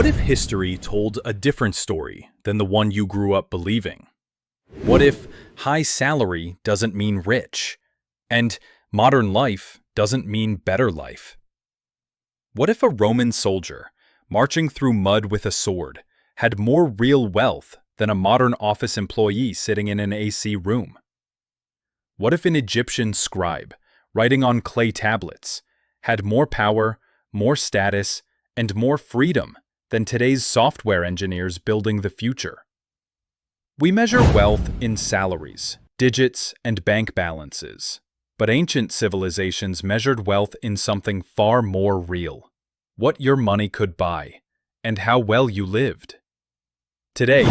What if history told a different story than the one you grew up believing? What if high salary doesn't mean rich, and modern life doesn't mean better life? What if a Roman soldier, marching through mud with a sword, had more real wealth than a modern office employee sitting in an AC room? What if an Egyptian scribe, writing on clay tablets, had more power, more status, and more freedom than today's software engineers building the future? We measure wealth in salaries, digits, and bank balances. But ancient civilizations measured wealth in something far more real: what your money could buy, and how well you lived. Today,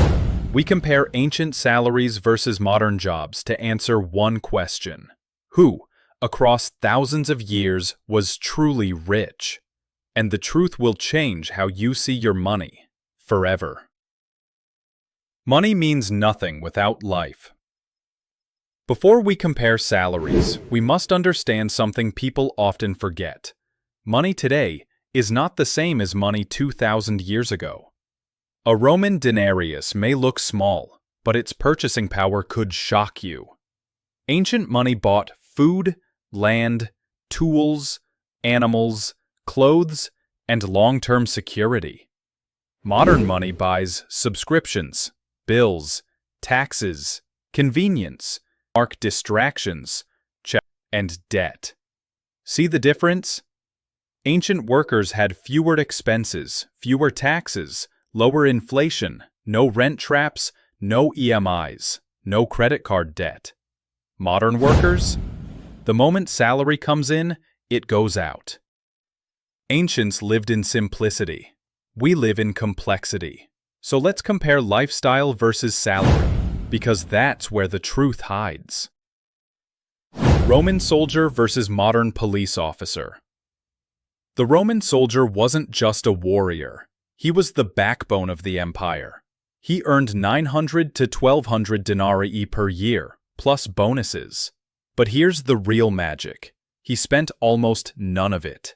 we compare ancient salaries versus modern jobs to answer one question: who, across thousands of years, was truly rich? And the truth will change how you see your money forever. Money means nothing without life. Before we compare salaries, we must understand something people often forget. Money today is not the same as money 2,000 years ago. A Roman denarius may look small, but its purchasing power could shock you. Ancient money bought food, land, tools, animals, clothes, and long-term security. Modern money buys subscriptions, bills, taxes, convenience, distractions, and debt. See the difference? Ancient workers had fewer expenses, fewer taxes, lower inflation, no rent traps, no EMIs, no credit card debt. Modern workers? The moment salary comes in, it goes out. Ancients lived in simplicity. We live in complexity. So let's compare lifestyle versus salary, because that's where the truth hides. Roman soldier versus modern police officer. The Roman soldier wasn't just a warrior. He was the backbone of the empire. He earned 900 to 1,200 denarii per year, plus bonuses. But here's the real magic: he spent almost none of it.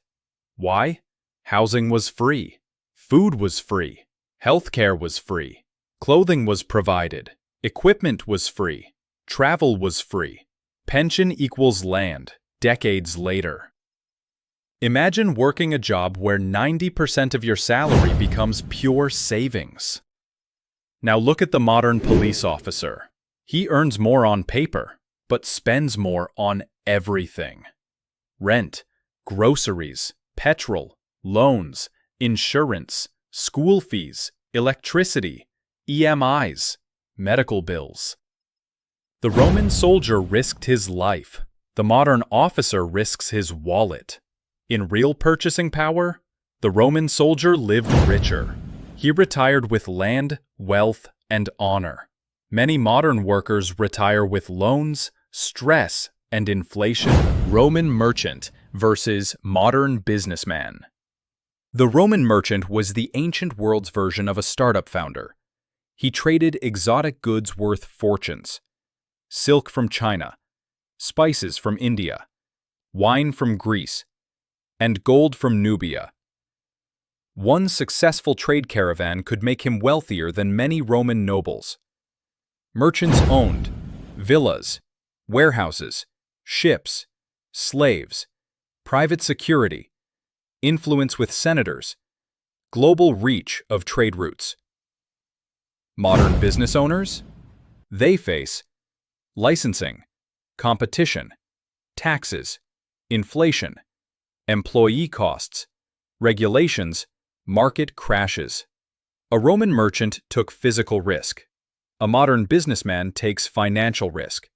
Why? Housing was free. Food was free. Healthcare was free. Clothing was provided. Equipment was free. Travel was free. Pension equals land, decades later. Imagine working a job where 90% of your salary becomes pure savings. Now look at the modern police officer. He earns more on paper, but spends more on everything. Rent, groceries, petrol, loans, insurance, school fees, electricity, EMIs, medical bills. The Roman soldier risked his life. The modern officer risks his wallet. In real purchasing power, the Roman soldier lived richer. He retired with land, wealth, and honor. Many modern workers retire with loans, stress, and inflation. Roman merchant versus modern businessman. The Roman merchant was the ancient world's version of a startup founder. He traded exotic goods worth fortunes: silk from China, spices from India, wine from Greece, and gold from Nubia. One successful trade caravan could make him wealthier than many Roman nobles. Merchants owned villas, warehouses, ships, slaves, private security, influence with senators, global reach of trade routes. Modern business owners? They face licensing, competition, taxes, inflation, employee costs, regulations, market crashes. A Roman merchant took physical risk. A modern businessman takes financial risk.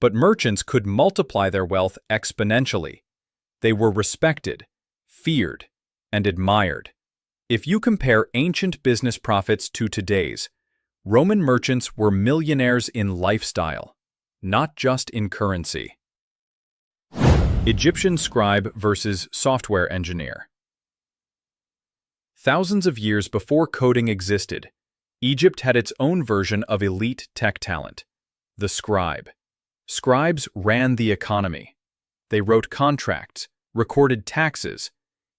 But merchants could multiply their wealth exponentially. They were respected, feared, and admired. If you compare ancient business profits to today's, Roman merchants were millionaires in lifestyle, not just in currency. Egyptian scribe versus software engineer. Thousands of years before coding existed, Egypt had its own version of elite tech talent: the scribe. Scribes ran the economy. They wrote contracts, recorded taxes,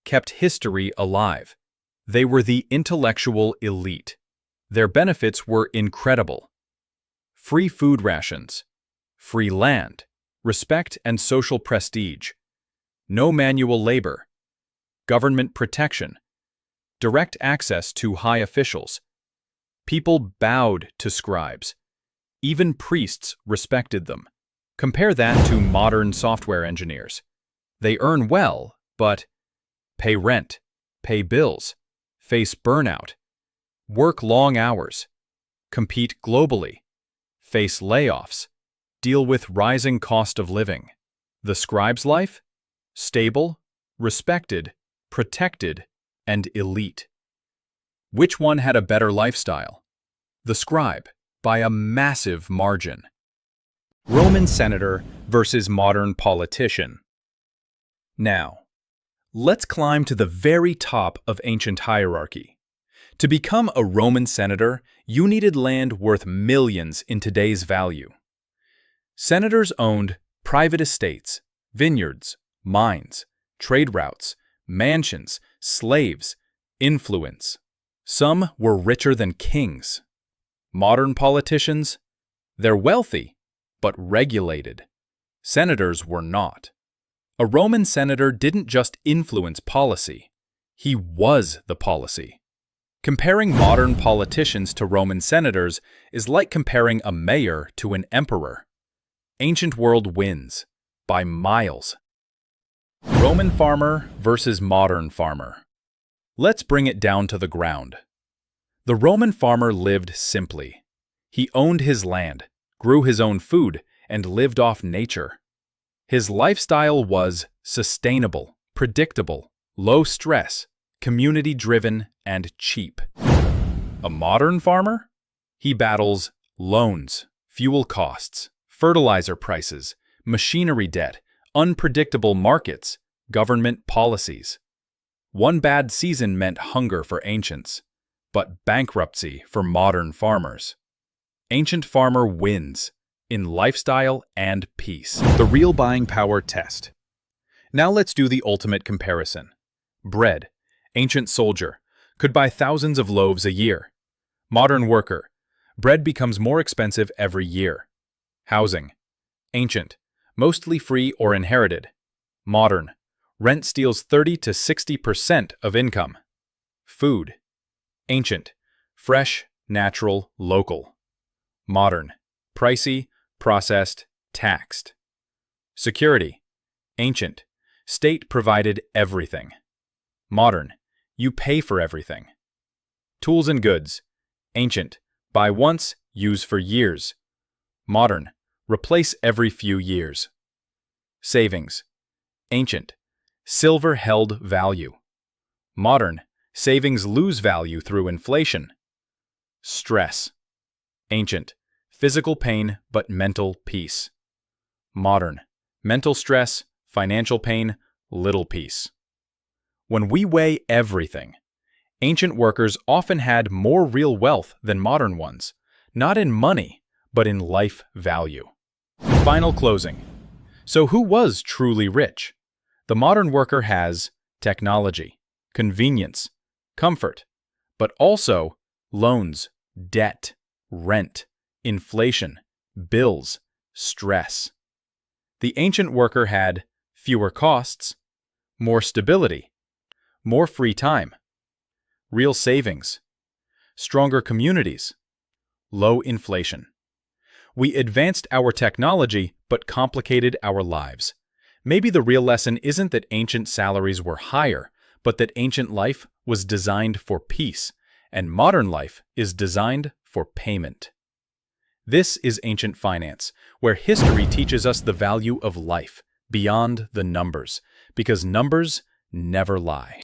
kept history alive. They were the intellectual elite. Their benefits were incredible. Free food rations, free land, respect and social prestige, no manual labor, government protection, direct access to high officials. People bowed to scribes. Even priests respected them. Compare that to modern software engineers. They earn well, but pay rent, pay bills, face burnout, work long hours, compete globally, face layoffs, deal with rising cost of living. The scribe's life? Stable, respected, protected, and elite. Which one had a better lifestyle? The scribe, by a massive margin. Roman senator versus modern politician. Now, let's climb to the very top of ancient hierarchy. To become a Roman senator, you needed land worth millions in today's value. Senators owned private estates, vineyards, mines, trade routes, mansions, slaves, influence. Some were richer than kings. Modern politicians? They're wealthy, but regulated. Senators were not. A Roman senator didn't just influence policy. He was the policy. Comparing modern politicians to Roman senators is like comparing a mayor to an emperor. Ancient world wins, by miles. Roman farmer versus modern farmer. Let's bring it down to the ground. The Roman farmer lived simply. He owned his land, grew his own food, and lived off nature. His lifestyle was sustainable, predictable, low stress, community-driven, and cheap. A modern farmer? He battles loans, fuel costs, fertilizer prices, machinery debt, unpredictable markets, government policies. One bad season meant hunger for ancients, but bankruptcy for modern farmers. Ancient farmer wins in lifestyle and peace. The real buying power test. Now let's do the ultimate comparison. Bread. Ancient soldier could buy thousands of loaves a year. Modern worker. Bread becomes more expensive every year. Housing. Ancient. Mostly free or inherited. Modern. Rent steals 30 to 60% of income. Food. Ancient. Fresh, natural, local. Modern. Pricey, processed, taxed. Security. Ancient. State provided everything. Modern. You pay for everything. Tools and goods. Ancient. Buy once, use for years. Modern. Replace every few years. Savings. Ancient. Silver held value. Modern. Savings lose value through inflation. Stress. Ancient. Physical pain but mental peace. Modern. Mental stress, financial pain, little peace. When we weigh everything, ancient workers often had more real wealth than modern ones, not in money, but in life value. Final closing. So who was truly rich? The modern worker has technology, convenience, comfort, but also loans, debt, rent, inflation, bills, stress. The ancient worker had fewer costs, more stability, more free time, real savings, stronger communities, low inflation. We advanced our technology but complicated our lives. Maybe the real lesson isn't that ancient salaries were higher, but that ancient life was designed for peace, and modern life is designed for payment. This is Ancient Finance, where history teaches us the value of life beyond the numbers, because numbers never lie.